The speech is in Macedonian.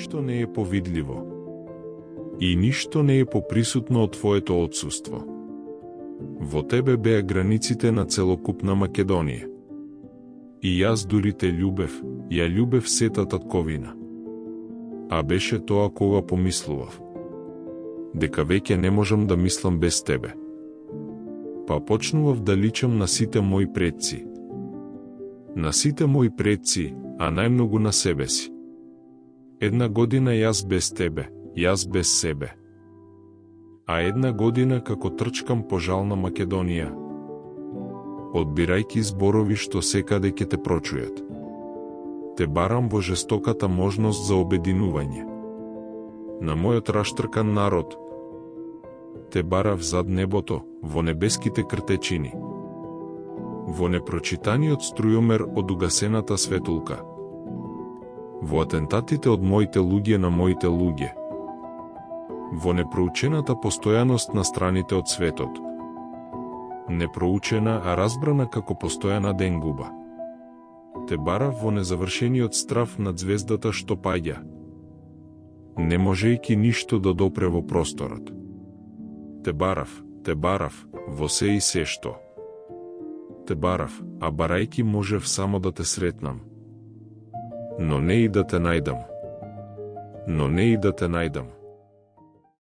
ништо не е повидливо. И ништо не е поприсутно од твоето отсуство. Во тебе беа границите на целокупна Македонија. И јас дури те љубев, ја љубев сета татковина. А беше тоа кога помислував дека веќе не можам да мислам без тебе. Па почнував да личам на сите мои предци. На сите мои предци, а најмногу на себе си. Една година јас без тебе, јас без себе. А една година како трчкам по жална Македонија, одбирајќи зборови што секаде ќе те прочујат. Те барам во жестоката можност за обединување. На мојот раштркан народ, те барав зад небото, во небеските кртечини. Во непрочитаниот струјомер од угасената светулка. Во атентатите од моите луѓе на моите луѓе. Во непроучената постојаност на страните од светот. Непроучена, а разбрана како постојана денгуба. Те барав во незавршениот страв над звездата што паѓа, не можејќи ништо да допре во просторот. Те барав, во се и се што. Те барав, а барајќи можев само да те сретнам. Но не и да те најдам.